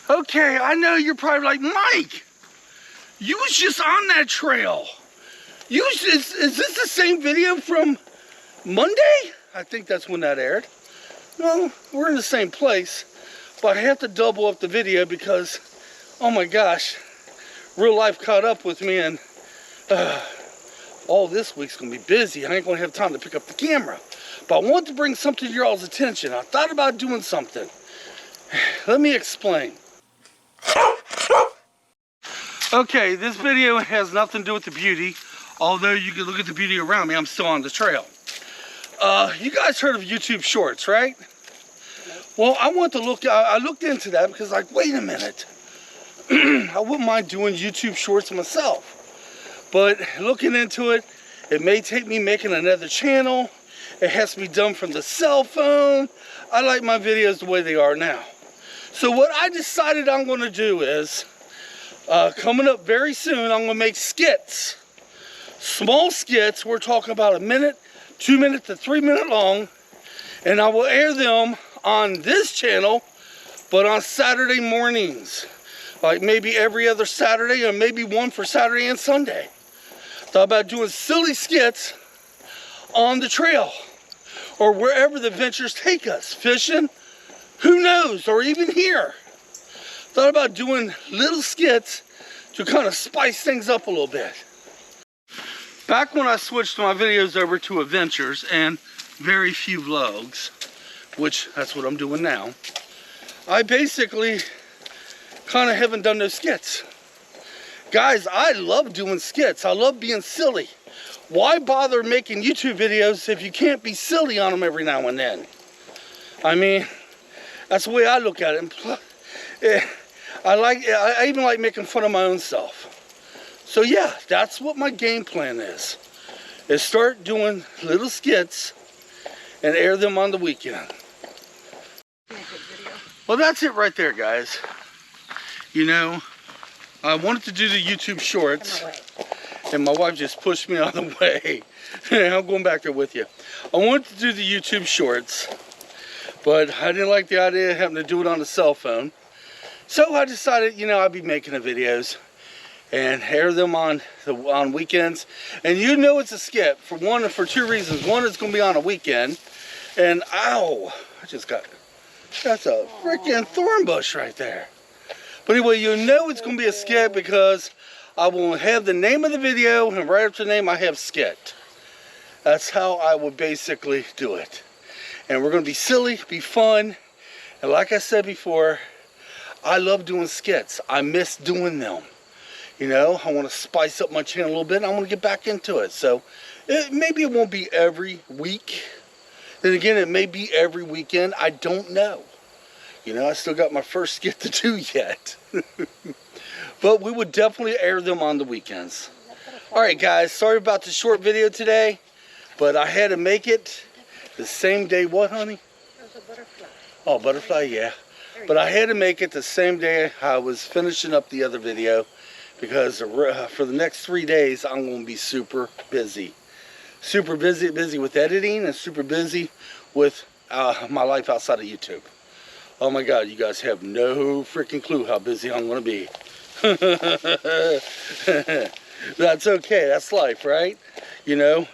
Okay, I know you're probably like, Mike, you was just on that trail. Is this the same video from Monday? I think that's when that aired. Well, we're in the same place, but I have to double up the video because, oh my gosh, real life caught up with me, and all this week's gonna be busy. I ain't gonna have time to pick up the camera. But I want to bring something to y'all's attention. I thought about doing something. Let me explain. Okay, this video has nothing to do with the beauty, although you can look at the beauty around me. I'm still on the trail. You guys heard of YouTube Shorts, right? Well, I looked into that because, like, wait a minute. I wouldn't mind doing YouTube Shorts myself. But looking into it, it may take me making another channel. It has to be done from the cell phone. I like my videos the way they are now. So what I decided I'm going to do is, coming up very soon, I'm going to make skits. Small skits. We're talking about 1 minute, 2 minute to 3 minute long. And I will air them on this channel, but on Saturday mornings. Like maybe every other Saturday, or maybe one for Saturday and Sunday. Thought about doing silly skits on the trail, or wherever the ventures take us. Fishing, who knows, or even here. Thought about doing little skits to kind of spice things up a little bit. Back when I switched my videos over to adventures and very few vlogs, which that's what I'm doing now, I basically kind of haven't done those skits. Guys, I love doing skits. I love being silly. Why bother making YouTube videos if you can't be silly on them every now and then? I mean, that's the way I look at it. I even like making fun of my own self. So yeah, that's what my game plan is start doing little skits and air them on the weekend. Well, that's it right there, guys. You know, I wanted to do the YouTube Shorts, and my wife just pushed me out of the way. I'm going back there with you. I wanted to do the YouTube Shorts, but I didn't like the idea of having to do it on the cell phone. So I decided, you know, I'd be making the videos and air them on weekends. And you know it's a skit for two reasons. One, it's going to be on a weekend, and ow, that's a freaking thorn bush right there. But anyway, you know it's going to be a skit because I will have the name of the video, and right after the name I have skit. That's how I would basically do it. And we're going to be silly, be fun, and like I said before, I love doing skits. I miss doing them. You know, I want to spice up my channel a little bit, and I want to get back into it. So maybe it won't be every week. Then again, it may be every weekend. I don't know. You know, I still got my first skit to do yet. But we would definitely air them on the weekends. Alright guys, sorry about the short video today, but I had to make it the same day. What, honey? There's a butterfly. Oh, butterfly, yeah. But I had to make it the same day I was finishing up the other video, because for the next 3 days I'm going to be super busy. Super busy with editing, and super busy with my life outside of YouTube. Oh my God, you guys have no freaking clue how busy I'm going to be. That's okay, that's life, right? You know,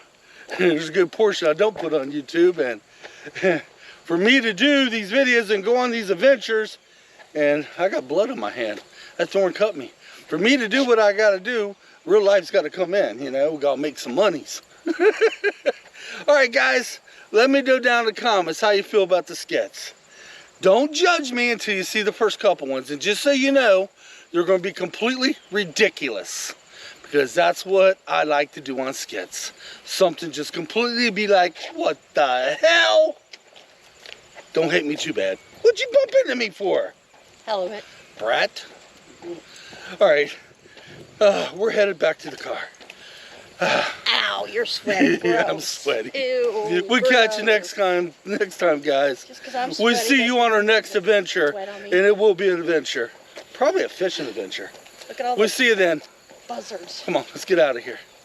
there's a good portion I don't put on YouTube, and for me to do these videos and go on these adventures, and I got blood on my hand. That thorn cut me. For me to do what I got to do, real life's got to come in, you know, we got to make some monies. Alright guys, let me know down in the comments how you feel about the skits. Don't judge me until you see the first couple ones, and just so you know, they're going to be completely ridiculous, because that's what I like to do on skits. Something just completely be like, what the hell? Don't hate me too bad. What'd you bump into me for? Hell of it. Brat. Alright, we're headed back to the car. Ow, you're sweaty. Yeah, I'm sweaty. Ew, We'll catch you next time, guys. Just 'cause I'm We'll sweaty, see you on our next adventure, sweat on me. and it will be an adventure. Probably a fishing adventure. Look at all We'll the see you then. buzzards. Come on, let's get out of here.